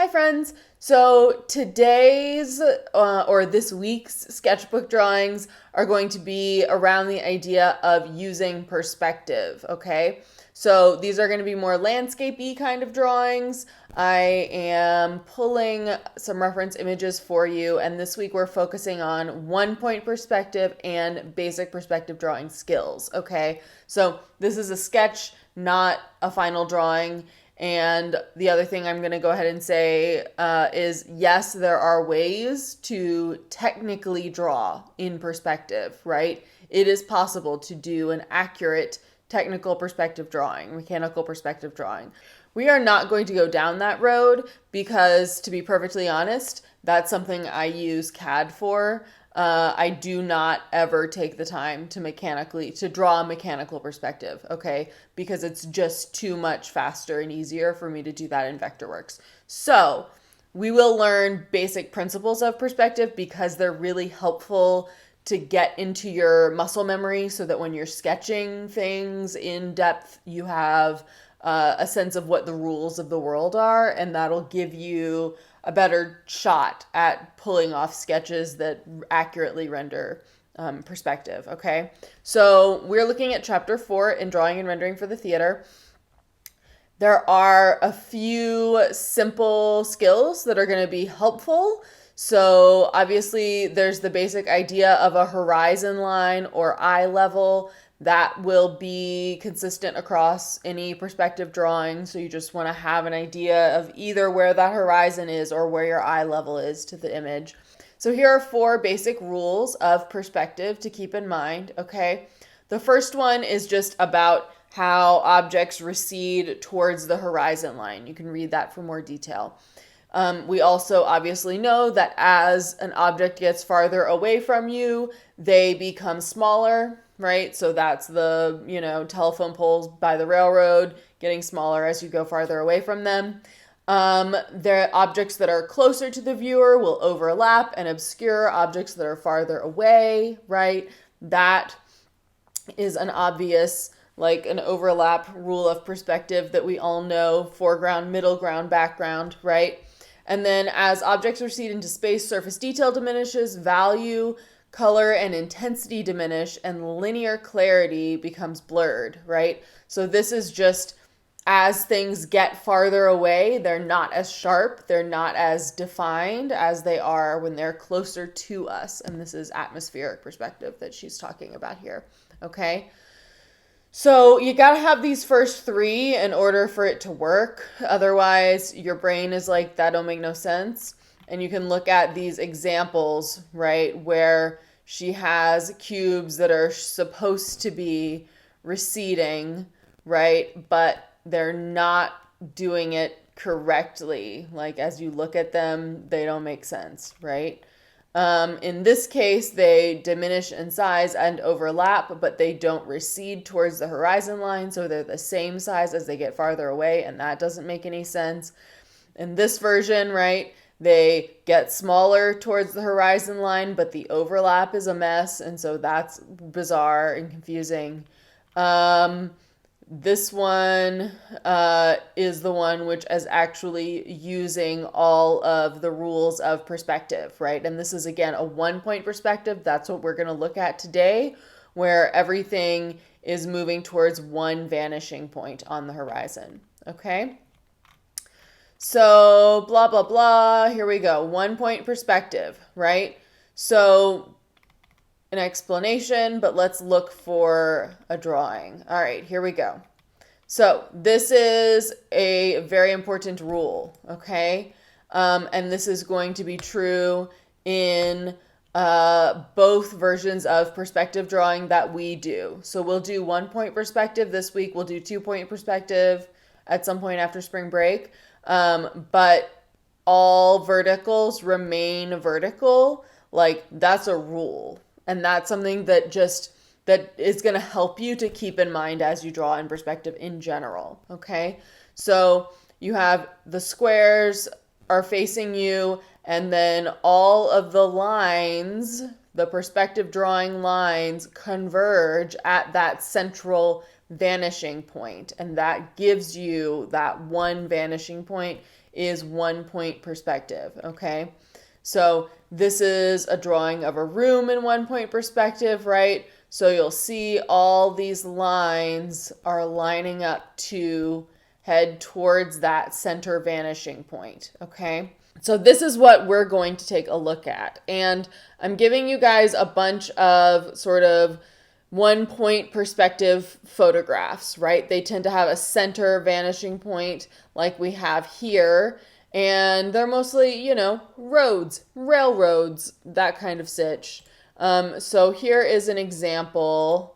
Hi friends! So today's or this week's sketchbook drawings are going to be around the idea of using perspective, okay? So these are going to be more landscapey kind of drawings. I am pulling some reference images for you, and this week we're focusing on 1-point perspective and basic perspective drawing skills, okay? So this is a sketch, not a final drawing. And the other thing I'm going to go ahead and say is yes, there are ways to technically draw in perspective, right? It is possible to do an accurate technical perspective drawing, mechanical perspective drawing. We are not going to go down that road because, to be perfectly honest, that's something I use CAD for. I do not ever take the time to draw a mechanical perspective, okay? Because it's just too much faster and easier for me to do that in Vectorworks. So we will learn basic principles of perspective because they're really helpful to get into your muscle memory so that when you're sketching things in depth, you have a sense of what the rules of the world are, and that'll give you a better shot at pulling off sketches that accurately render perspective, okay? So we're looking at chapter 4 in drawing and rendering for the theater. There are a few simple skills that are going to be helpful. So obviously there's the basic idea of a horizon line or eye level that will be consistent across any perspective drawing. So you just want to have an idea of either where that horizon is or where your eye level is to the image. So here are 4 basic rules of perspective to keep in mind, okay? The first one is just about how objects recede towards the horizon line. You can read that for more detail. We also obviously know that as an object gets farther away from you, they become smaller, right? So that's the, telephone poles by the railroad getting smaller as you go farther away from them. The objects that are closer to the viewer will overlap and obscure objects that are farther away, right? That is an obvious, like an overlap rule of perspective that we all know: foreground, middle ground, background, right? And then as objects recede into space, surface detail diminishes, value, color, and intensity diminish, and linear clarity becomes blurred, right? So this is just as things get farther away, they're not as sharp, they're not as defined as they are when they're closer to us. And this is atmospheric perspective that she's talking about here, okay? So you got to have these first 3 in order for it to work. Otherwise, your brain is like, that don't make no sense. And you can look at these examples, right, where she has cubes that are supposed to be receding, right, but they're not doing it correctly. Like, as you look at them, they don't make sense, right? In this case, they diminish in size and overlap, but they don't recede towards the horizon line, so they're the same size as they get farther away, and that doesn't make any sense. In this version, right, they get smaller towards the horizon line, but the overlap is a mess, and so that's bizarre and confusing. This one is the one which is actually using all of the rules of perspective, right? And this is, again, a 1-point perspective. That's what we're going to look at today, where everything is moving towards one vanishing point on the horizon, okay? So blah, blah, blah. Here we go. 1-point perspective, right? So an explanation, but let's look for a drawing. All right, here we go. So this is a very important rule, okay? And this is going to be true in both versions of perspective drawing that we do. So we'll do 1-point perspective this week. We'll do 2-point perspective at some point after spring break. But all verticals remain vertical. Like, that's a rule. And that's something that is going to help you to keep in mind as you draw in perspective in general, okay? So you have the squares are facing you, and then all of the lines, the perspective drawing lines, converge at that central vanishing point, and that gives you that one vanishing point is 1-point perspective, okay? So this is a drawing of a room in 1-point perspective, right? So you'll see all these lines are lining up to head towards that center vanishing point, okay? So this is what we're going to take a look at. And I'm giving you guys a bunch of sort of 1-point perspective photographs, right? They tend to have a center vanishing point like we have here. And they're mostly, you know, roads, railroads, that kind of sitch. So here is an example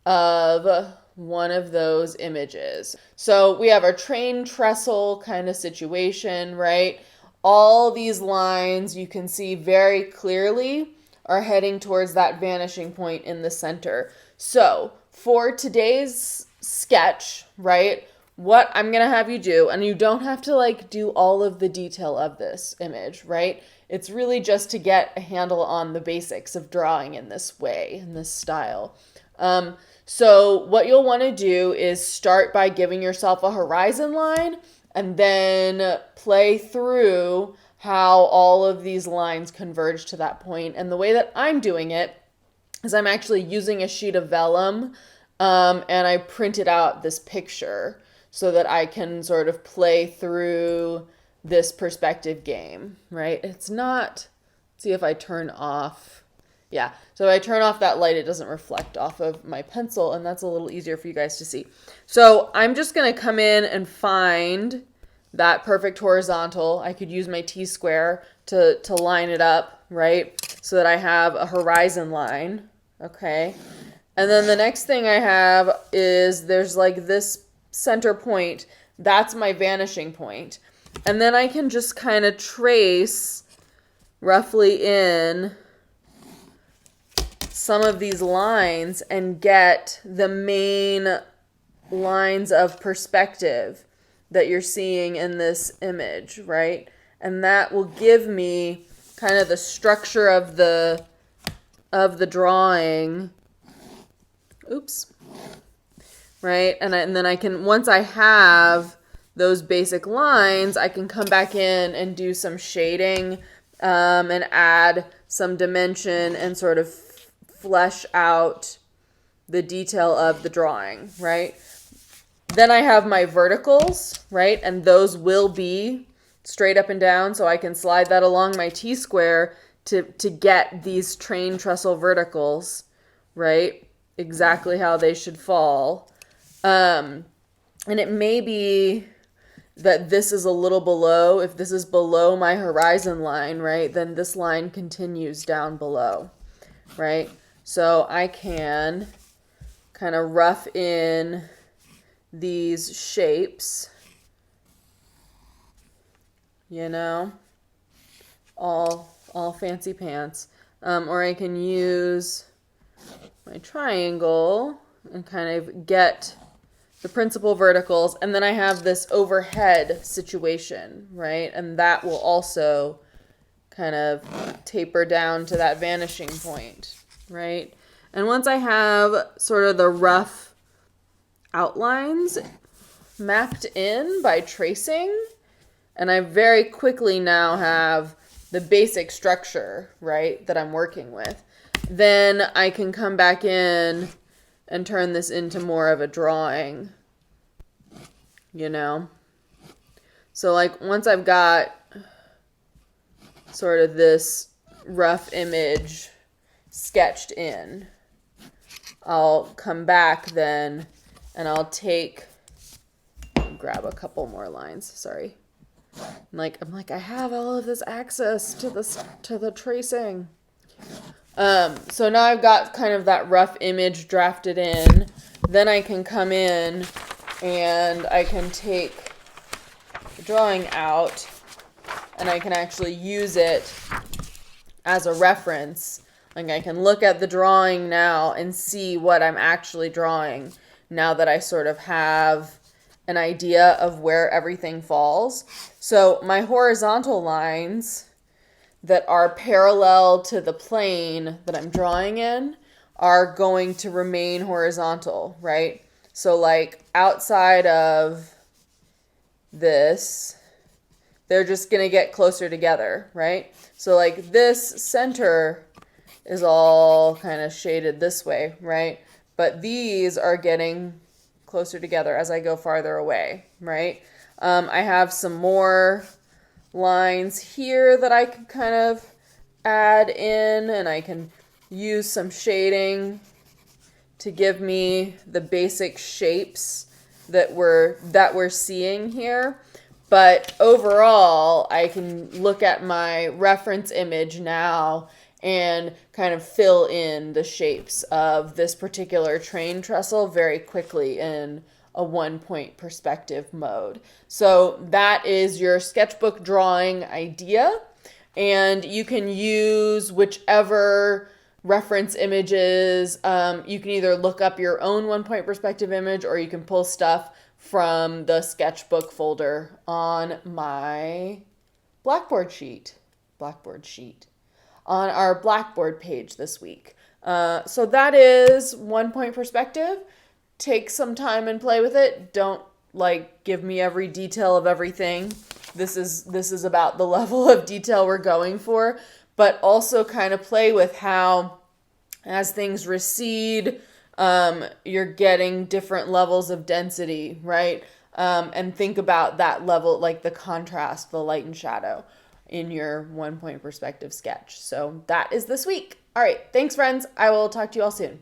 of one of those images. So we have a train trestle kind of situation, right? All these lines you can see very clearly are heading towards that vanishing point in the center. So for today's sketch, right, what I'm going to have you do, and you don't have to like do all of the detail of this image, right? It's really just to get a handle on the basics of drawing in this way, in this style. So what you'll want to do is start by giving yourself a horizon line and then play through how all of these lines converge to that point. And the way that I'm doing it is I'm actually using a sheet of vellum and I printed out this picture so that I can sort of play through this perspective game, right? It's not, let's see if I turn off, yeah. So if I turn off that light, it doesn't reflect off of my pencil, and that's a little easier for you guys to see. So I'm just gonna come in and find that perfect horizontal. I could use my T-square to line it up, right? So that I have a horizon line, okay? And then the next thing I have is there's like this center point. That's my vanishing point. And then I can just kind of trace roughly in some of these lines and get the main lines of perspective that you're seeing in this image, right? And that will give me kind of the structure of the drawing. Oops. Right? And then I can, once I have those basic lines, I can come back in and do some shading and add some dimension and sort of flesh out the detail of the drawing, right? Then I have my verticals, right? And those will be straight up and down, so I can slide that along my T-square to get these train trestle verticals, right? Exactly how they should fall. And it may be that this is a little below. If this is below my horizon line, right, then this line continues down below, right? So I can kind of rough in these shapes, you know, all fancy pants. Or I can use my triangle and kind of get the principal verticals, and then I have this overhead situation, right? And that will also kind of taper down to that vanishing point, right? And once I have sort of the rough outlines mapped in by tracing, and I very quickly now have the basic structure, right, that I'm working with, then I can come back in and turn this into more of a drawing, you know? So like once I've got sort of this rough image sketched in, I'll come back then and I'll grab a couple more lines, sorry. I'm like, I have all of this access to the tracing. So now I've got kind of that rough image drafted in. Then I can come in and I can take the drawing out and I can actually use it as a reference. Like I can look at the drawing now and see what I'm actually drawing now that I sort of have an idea of where everything falls. So my horizontal lines that are parallel to the plane that I'm drawing in are going to remain horizontal, right? So like outside of this, they're just going to get closer together, right? So like this center is all kind of shaded this way, right? But these are getting closer together as I go farther away, right? I have some more lines here that I can kind of add in, and I can use some shading to give me the basic shapes that we're seeing here. But overall, I can look at my reference image now and kind of fill in the shapes of this particular train trestle very quickly in a 1-point perspective mode. So that is your sketchbook drawing idea, and you can use whichever reference images. You can either look up your own 1-point perspective image, or you can pull stuff from the sketchbook folder on my Blackboard sheet on our Blackboard page this week. So that is 1-point perspective. Take some time and play with it. Don't like give me every detail of everything. This is about the level of detail we're going for, but also kind of play with how as things recede, you're getting different levels of density, right? And think about that level, like the contrast, the light and shadow in your 1-point perspective sketch. So that is this week. All right. Thanks, friends. I will talk to you all soon.